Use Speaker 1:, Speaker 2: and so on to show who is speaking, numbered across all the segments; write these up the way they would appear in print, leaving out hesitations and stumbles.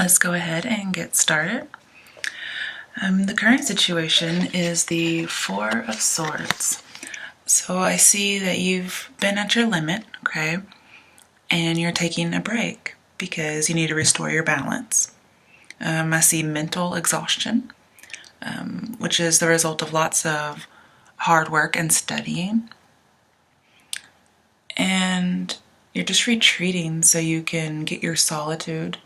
Speaker 1: let's go ahead and get started. The current situation is the Four of Swords. So I see that you've been at your limit, okay, and you're taking a break because you need to restore your balance. I see mental exhaustion, which is the result of lots of hard work and studying. And you're just retreating so you can get your solitude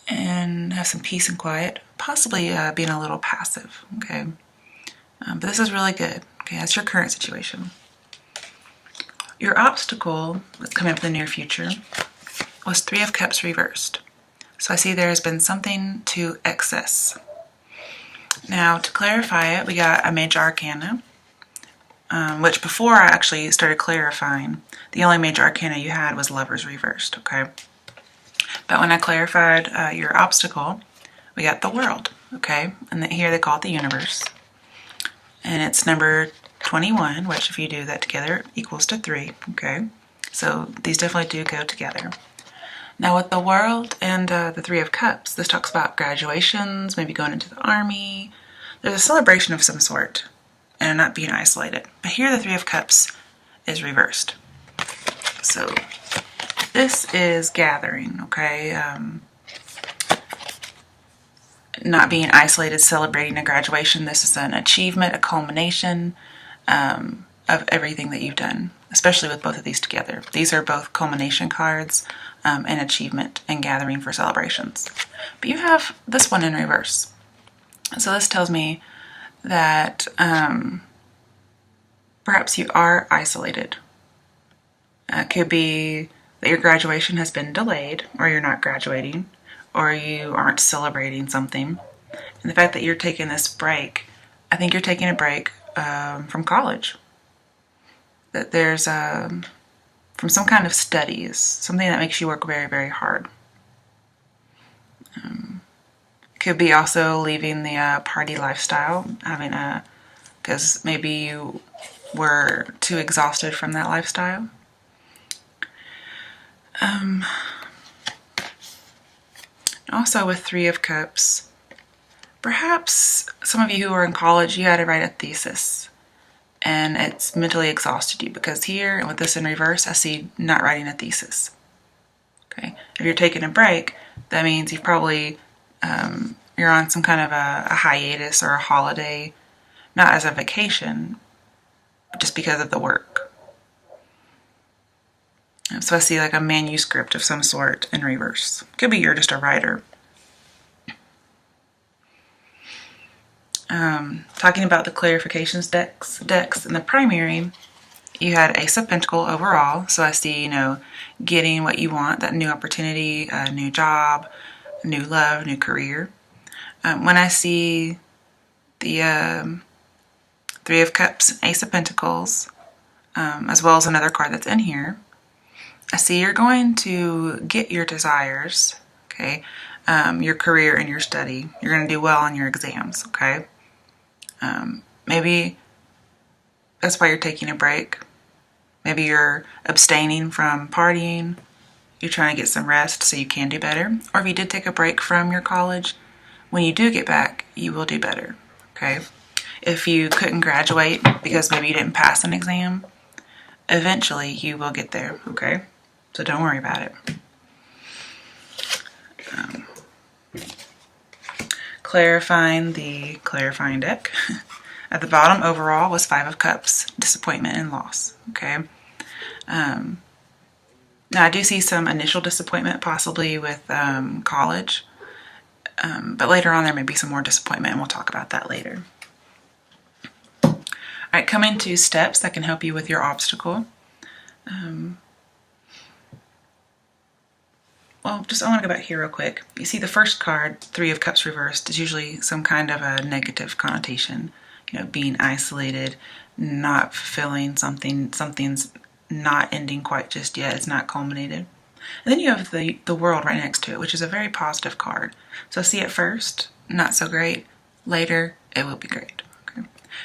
Speaker 1: and have some peace and quiet, possibly being a little passive, okay? But this is really good, okay? That's your current situation. Your obstacle that's coming up in the near future was Three of Cups reversed. So I see there has been something to excess. Now, to clarify it, we got a major arcana, which before I actually started clarifying, the only major arcana you had was Lovers reversed, okay? But when I clarified your obstacle, we got the World, okay? And here they call it the universe. And it's number 21, which if you do that together equals to 3, okay? So these definitely do go together. Now with the World and the Three of Cups, this talks about graduations, maybe going into the army. There's a celebration of some sort and not being isolated. But here the Three of Cups is reversed. So this is gathering, okay? Not being isolated, celebrating a graduation. This is an achievement, a culmination of everything that you've done, especially with both of these together. These are both culmination cards and achievement and gathering for celebrations. But you have this one in reverse. So this tells me that perhaps you are isolated. It could be that your graduation has been delayed, or you're not graduating, or you aren't celebrating something. And the fact that you're taking this break, I think you're taking a break from college. That there's from some kind of studies, something that makes you work very, very hard. It could be also leaving the party lifestyle, because maybe you were too exhausted from that lifestyle. Also with Three of Cups, perhaps some of you who are in college, you had to write a thesis and it's mentally exhausted you, because here, and with this in reverse, I see not writing a thesis. Okay, if you're taking a break, that means you've probably, you're on some kind of a hiatus or a holiday, not as a vacation, but just because of the work. So I see like a manuscript of some sort in reverse. Could be you're just a writer. Talking about the clarifications decks in the primary, you had Ace of Pentacles overall. So I see, getting what you want, that new opportunity, a new job, new love, new career. When I see the Three of Cups, Ace of Pentacles, as well as another card that's in here, I see you're going to get your desires, okay? Your career and your study. You're going to do well on your exams, okay? Maybe that's why you're taking a break. Maybe you're abstaining from partying. You're trying to get some rest so you can do better. Or if you did take a break from your college, when you do get back, you will do better, okay? If you couldn't graduate because maybe you didn't pass an exam, eventually you will get there, okay? So don't worry about it. Clarifying the clarifying deck. At the bottom overall was Five of Cups, disappointment and loss, okay? Now I do see some initial disappointment possibly with college, but later on there may be some more disappointment and we'll talk about that later. All right, coming to steps that can help you with your obstacle. Well, I want to go back here real quick. You see the first card, Three of Cups reversed, is usually some kind of a negative connotation. Being isolated, not fulfilling something, something's not ending quite just yet, it's not culminated. And then you have the World right next to it, which is a very positive card. So see it first, not so great. Later, it will be great. Okay.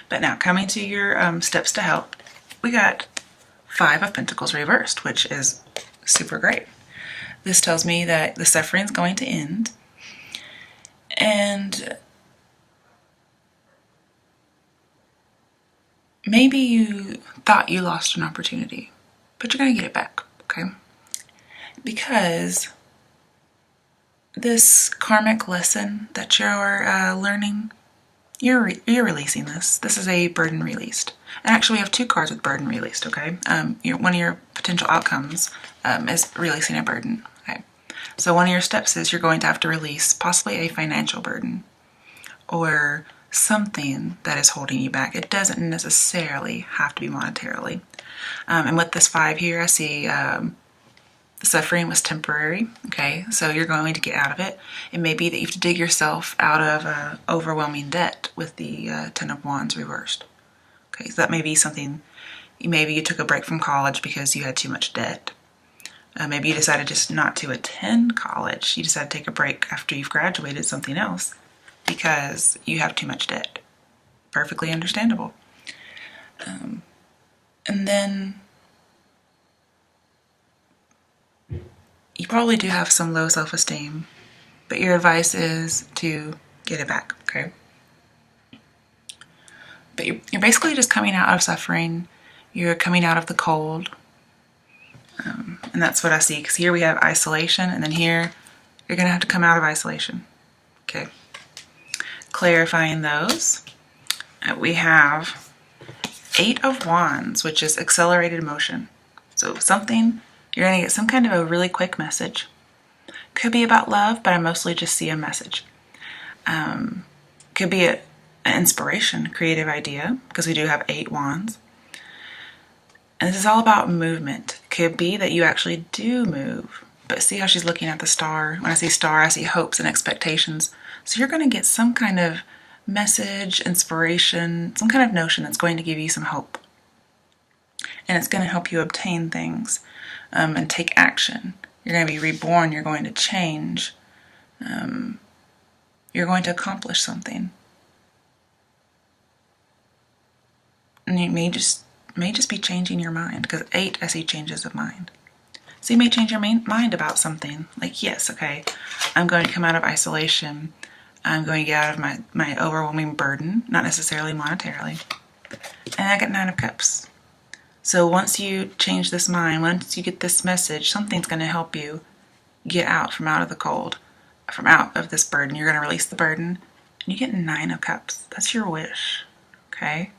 Speaker 1: But now, coming to your steps to help, we got Five of Pentacles reversed, which is super great. This tells me that the suffering is going to end, and maybe you thought you lost an opportunity, but you're going to get it back, okay? Because this karmic lesson that you're learning, you're releasing this. This is a burden released. And actually, we have 2 cards with burden released, okay? One of your potential outcomes is releasing a burden, okay? So one of your steps is you're going to have to release possibly a financial burden or something that is holding you back. It doesn't necessarily have to be monetarily. And with this 5 here, I see the suffering was temporary, okay? So you're going to get out of it. It may be that you have to dig yourself out of overwhelming debt with the 10 of Wands reversed. Okay, so that may be something, maybe you took a break from college because you had too much debt. Maybe you decided just not to attend college. You decided to take a break after you've graduated something else because you have too much debt. Perfectly understandable. And then you probably do have some low self-esteem, but your advice is to get it back, okay? But you're basically just coming out of suffering. You're coming out of the cold. And that's what I see, because here we have isolation, and then here you're going to have to come out of isolation. Okay. Clarifying those, we have 8 of Wands, which is accelerated motion. So something, you're going to get some kind of a really quick message. Could be about love, but I mostly just see a message. Could be an inspiration, creative idea, because we do have 8 Wands. And this is all about movement. Could be that you actually do move. But see how she's looking at the star? When I see star, I see hopes and expectations. So you're going to get some kind of message, inspiration, some kind of notion that's going to give you some hope. And it's going to help you obtain things and take action. You're going to be reborn. You're going to change. You're going to accomplish something. And you may just be changing your mind, because 8, I see changes of mind. So you may change your mind about something. Like, yes, okay, I'm going to come out of isolation. I'm going to get out of my overwhelming burden, not necessarily monetarily. And I get 9 of Cups. So once you change this mind, once you get this message, something's going to help you get out of the cold, from out of this burden. You're going to release the burden, and you get 9 of Cups. That's your wish, okay?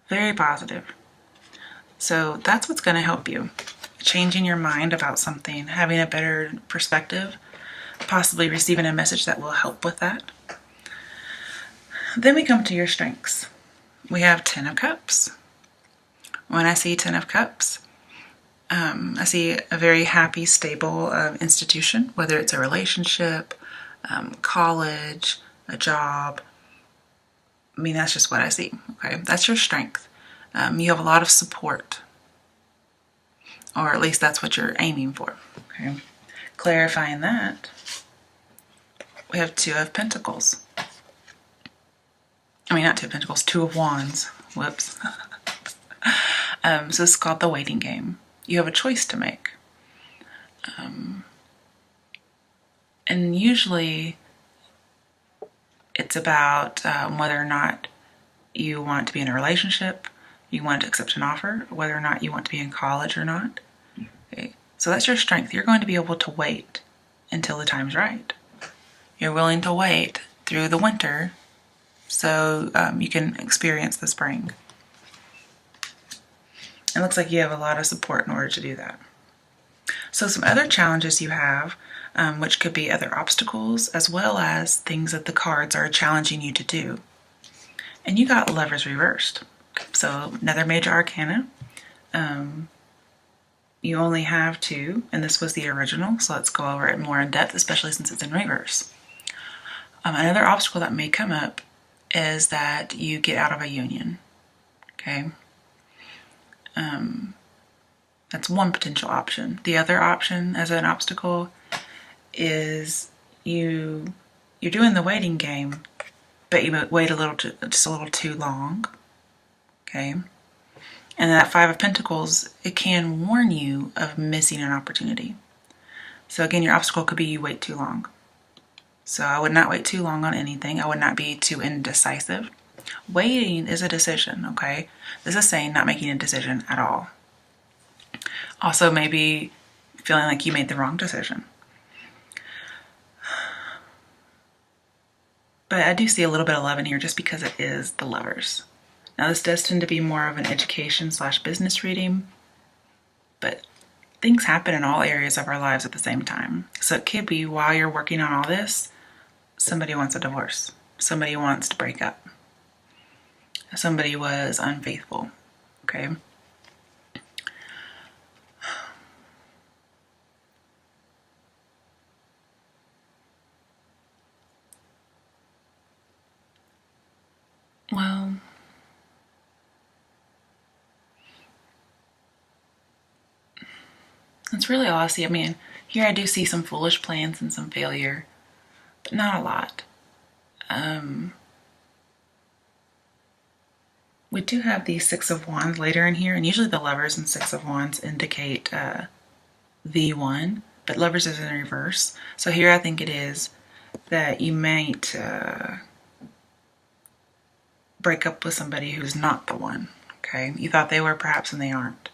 Speaker 1: Very positive. So that's what's going to help you. Changing your mind about something, having a better perspective, possibly receiving a message that will help with that. Then we come to your strengths. We have 10 of Cups. When I see 10 of Cups, I see a very happy, stable institution, whether it's a relationship, college, a job. I mean, that's just what I see, okay? That's your strength. You have a lot of support, or at least that's what you're aiming for, okay? Clarifying that, we have 2 of Pentacles. I mean, not 2 of Pentacles, 2 of Wands. Whoops. So this is called the waiting game. You have a choice to make. And usually it's about whether or not you want to be in a relationship, you want to accept an offer, whether or not you want to be in college or not. Okay. So that's your strength. You're going to be able to wait until the time's right. You're willing to wait through the winter so you can experience the spring. It looks like you have a lot of support in order to do that. So some other challenges you have, which could be other obstacles, as well as things that the cards are challenging you to do. And you got Lovers reversed. So another major arcana. You only have 2, and this was the original, so let's go over it more in depth, especially since it's in reverse. Another obstacle that may come up is that you get out of a union, okay? That's one potential option. The other option as an obstacle is you're doing the waiting game, but you wait just a little too long, okay? And that 5 of Pentacles, it can warn you of missing an opportunity. So again, your obstacle could be you wait too long. So I would not wait too long on anything. I would not be too indecisive. Waiting is a decision, okay? This is saying not making a decision at all. Also, maybe feeling like you made the wrong decision. But I do see a little bit of love in here just because it is the Lovers. Now, this does tend to be more of an education/business reading, but things happen in all areas of our lives at the same time. So it could be while you're working on all this, somebody wants a divorce. Somebody wants to break up. Somebody was unfaithful, okay? Well, that's really all I see. I mean, here I do see some foolish plans and some failure, but not a lot. We do have the Six of Wands later in here, and usually the Lovers and Six of Wands indicate the one, but Lovers is in reverse. So here I think it is that you might break up with somebody who's not the one, okay? You thought they were perhaps and they aren't.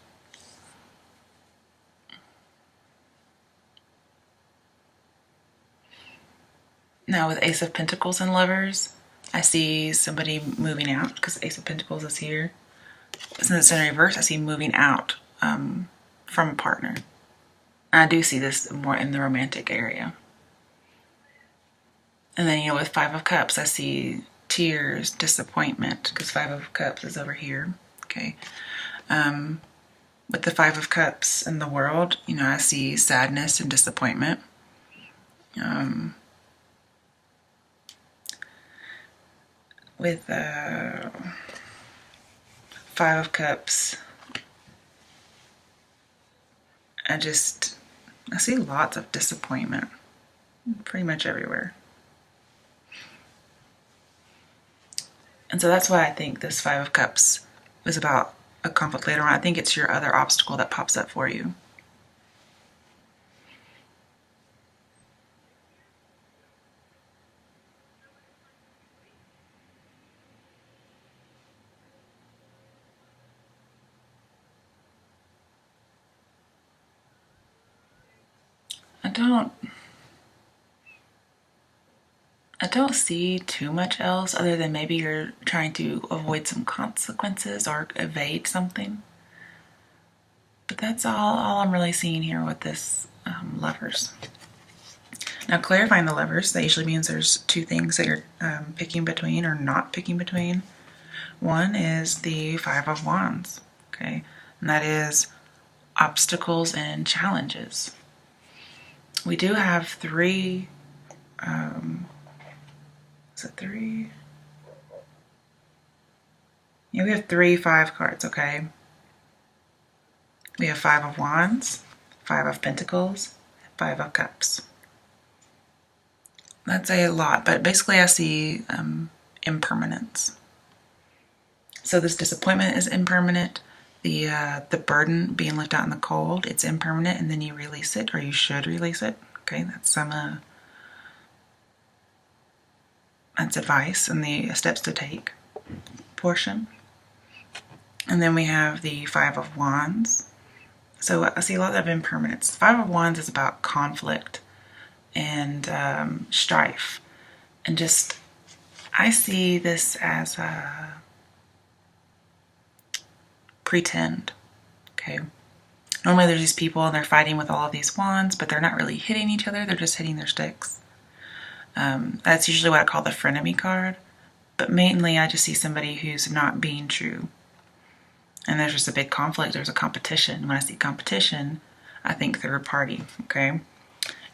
Speaker 1: Now with Ace of Pentacles and Lovers, I see somebody moving out because Ace of Pentacles is here. Since it's in reverse, I see moving out from a partner. I do see this more in the romantic area. And then, you know, with Five of Cups, I see tears, disappointment, because Five of Cups is over here, okay? With the Five of Cups in the World, you know, I see sadness and disappointment. With Five of Cups, I see lots of disappointment pretty much everywhere. And so that's why I think this Five of Cups is about a conflict later on. I think it's your other obstacle that pops up for you. I don't see too much else other than maybe you're trying to avoid some consequences or evade something. But that's all I'm really seeing here with this Lovers. Now, clarifying the Lovers, that usually means there's two things that you're picking between or not picking between. One is the Five of Wands, okay? And that is obstacles and challenges. We do have three, is it three? Yeah, we have 3 5 cards, okay? We have Five of Wands, Five of Pentacles, Five of Cups. That's a lot, but basically I see impermanence. So this disappointment is impermanent. The burden being left out in the cold, it's impermanent, and then you release it, or you should release it. Okay, that's some that's advice and the steps to take portion. And then we have the Five of Wands. So I see a lot of impermanence. Five of Wands is about conflict and strife, and just I see this as a pretend. Okay. Normally there's these people and they're fighting with all of these wands, but they're not really hitting each other. They're just hitting their sticks. That's usually what I call the frenemy card. But mainly I just see somebody who's not being true. And there's just a big conflict. There's a competition. When I see competition, I think third party. Okay.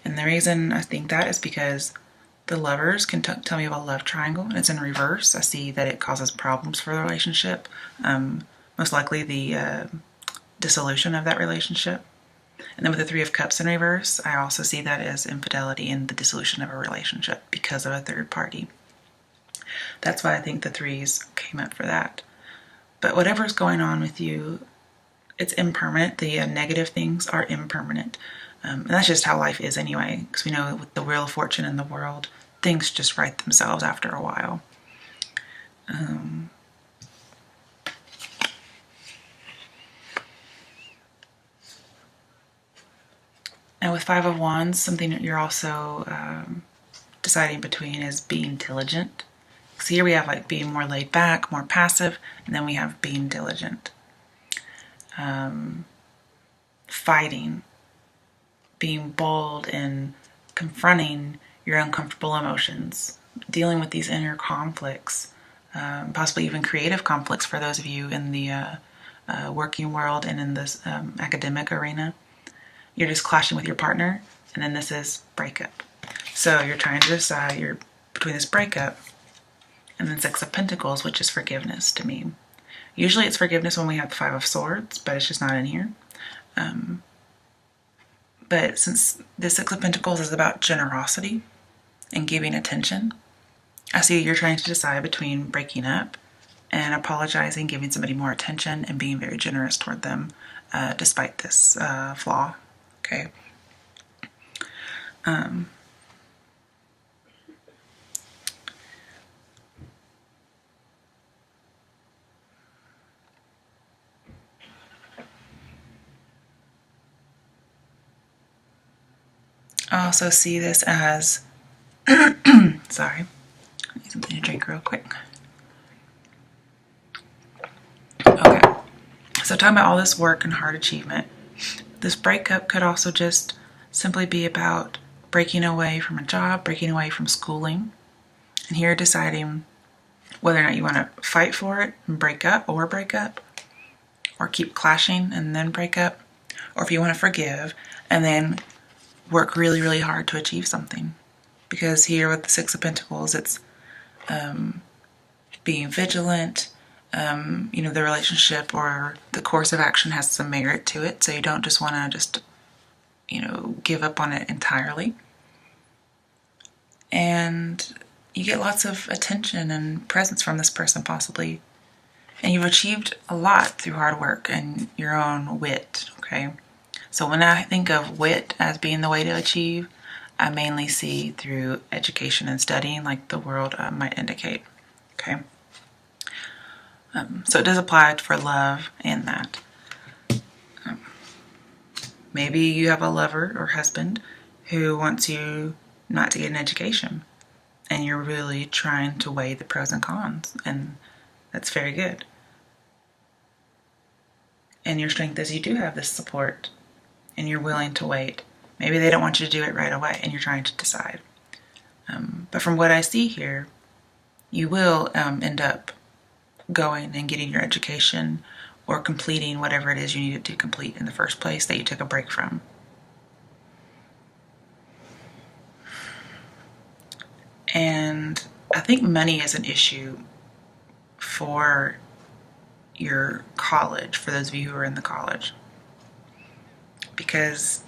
Speaker 1: And the reason I think that is because the Lovers can tell me about a love triangle, and it's in reverse. I see that it causes problems for the relationship. Most likely the dissolution of that relationship. And then with the Three of Cups in reverse, I also see that as infidelity and the dissolution of a relationship because of a third party. That's why I think the threes came up for that. But whatever's going on with you, it's impermanent. The negative things are impermanent. And that's just how life is anyway, because we know with the Wheel of Fortune in the world, things just right themselves after a while. And with Five of Wands, something that you're also deciding between is being diligent. So here we have like being more laid back, more passive, and then we have being diligent. Fighting, being bold and confronting your uncomfortable emotions, dealing with these inner conflicts, possibly even creative conflicts for those of you in the working world and in this academic arena. You're just clashing with your partner, and then this is breakup. So you're trying to decide you're between this breakup and then Six of Pentacles, which is forgiveness to me. Usually it's forgiveness when we have the Five of Swords, but it's just not in here. But since the Six of Pentacles is about generosity and giving attention, I see you're trying to decide between breaking up and apologizing, giving somebody more attention, and being very generous toward them despite this flaw. Okay. I also see this as, sorry, I need something to drink real quick. Okay, so talking about all this work and hard achievement, this breakup could also just simply be about breaking away from a job, breaking away from schooling, and here deciding whether or not you want to fight for it and break up, or keep clashing and then break up, or if you want to forgive and then work really, really hard to achieve something. Because here with the Six of Pentacles, it's being vigilant. The relationship or the course of action has some merit to it, so you don't just want to just, give up on it entirely. And you get lots of attention and presence from this person possibly. And you've achieved a lot through hard work and your own wit, okay? So when I think of wit as being the way to achieve, I mainly see through education and studying, like the world might indicate, okay? So it does apply for love and that. Maybe you have a lover or husband who wants you not to get an education, and you're really trying to weigh the pros and cons, and that's very good. And your strength is you do have this support, and you're willing to wait. Maybe they don't want you to do it right away, and you're trying to decide. But from what I see here, you will end up going and getting your education or completing whatever it is you needed to complete in the first place that you took a break from. And I think money is an issue for your college, for those of you who are in the college, because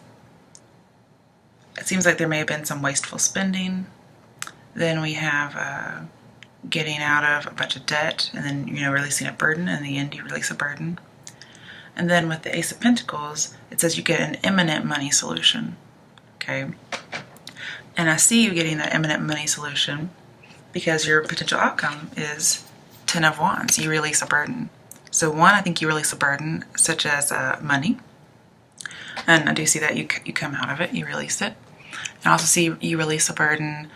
Speaker 1: it seems like there may have been some wasteful spending. Then we have getting out of a bunch of debt, and then releasing a burden. In the end, you release a burden. And then with the Ace of Pentacles, it says you get an imminent money solution. Okay, and I see you getting that imminent money solution because your potential outcome is Ten of Wands. You release a burden. So one, I think you release a burden such as money, and I do see that you come out of it, you release it. And I also see you release a burden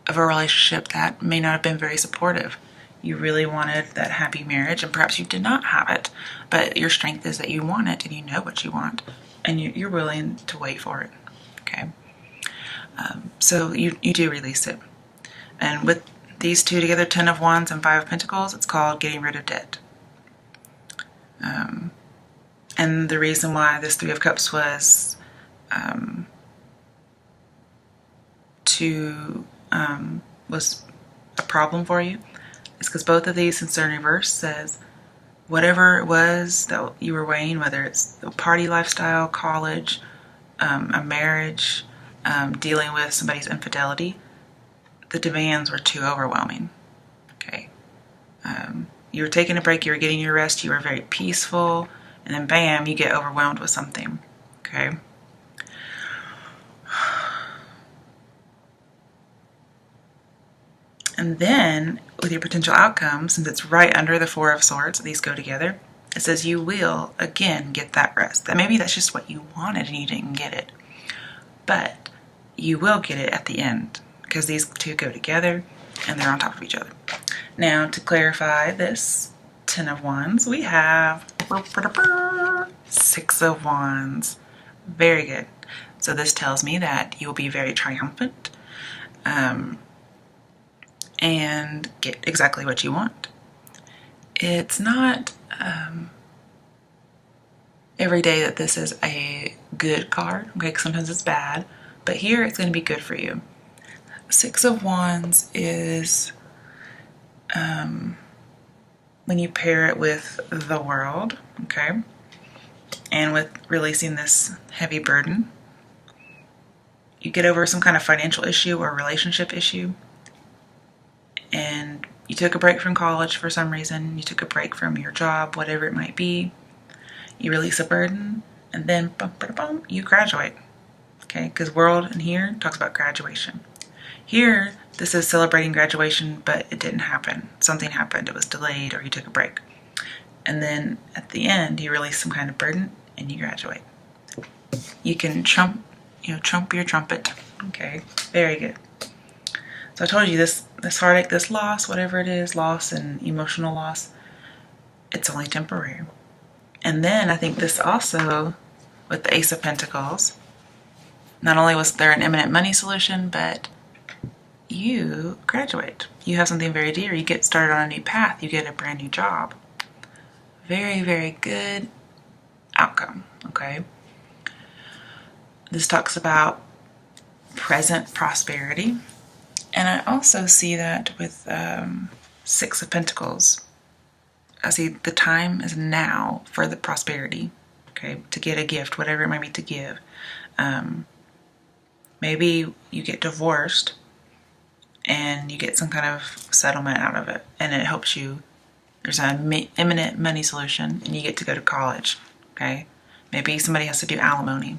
Speaker 1: of a relationship that may not have been very supportive. You really wanted that happy marriage, and perhaps you did not have it, but your strength is that you want it, and you know what you want, and you're willing to wait for it. Okay, so you do release it. And with these two together, Ten of Wands and Five of Pentacles, it's called getting rid of debt. And the reason why this Three of Cups was was a problem for you is because both of these, since they're in reverse, says whatever it was that you were weighing, whether it's a party lifestyle, college, a marriage, dealing with somebody's infidelity, the demands were too overwhelming. Okay, you were taking a break, you were getting your rest, you were very peaceful, and then bam, you get overwhelmed with something. Okay, And then with your potential outcomes, since it's right under the Four of Swords, these go together, it says you will, again, get that rest. That maybe that's just what you wanted and you didn't get it. But you will get it at the end because these two go together and they're on top of each other. Now, to clarify this 10 of Wands, we have 6 of Wands. Very good. So this tells me that you'll be very triumphant and get exactly what you want. It's not every day that this is a good card, okay? 'Cause sometimes it's bad, but here it's going to be good for you. 6 of Wands is when you pair it with the World, okay, and with releasing this heavy burden, you get over some kind of financial issue or relationship issue, and you took a break from college for some reason, you took a break from your job, whatever it might be, you release a burden, and then you graduate, okay, because World in here talks about graduation. Here, this is celebrating graduation, but it didn't happen. Something happened, it was delayed, or you took a break. And then at the end, you release some kind of burden and you graduate. You can trump your trumpet. Okay, very good. So I told you this heartache, this loss, whatever it is, loss and emotional loss, it's only temporary. And then I think this also, with the Ace of Pentacles, not only was there an imminent money solution, but you graduate. You have something very dear. You get started on a new path. You get a brand new job. Very, very good outcome, okay? This talks about present prosperity. And I also see that with 6 of Pentacles. I see the time is now for the prosperity, okay? To get a gift, whatever it might be to give. Maybe you get divorced and you get some kind of settlement out of it, and it helps you. There's an imminent money solution, and you get to go to college, okay? Maybe somebody has to do alimony,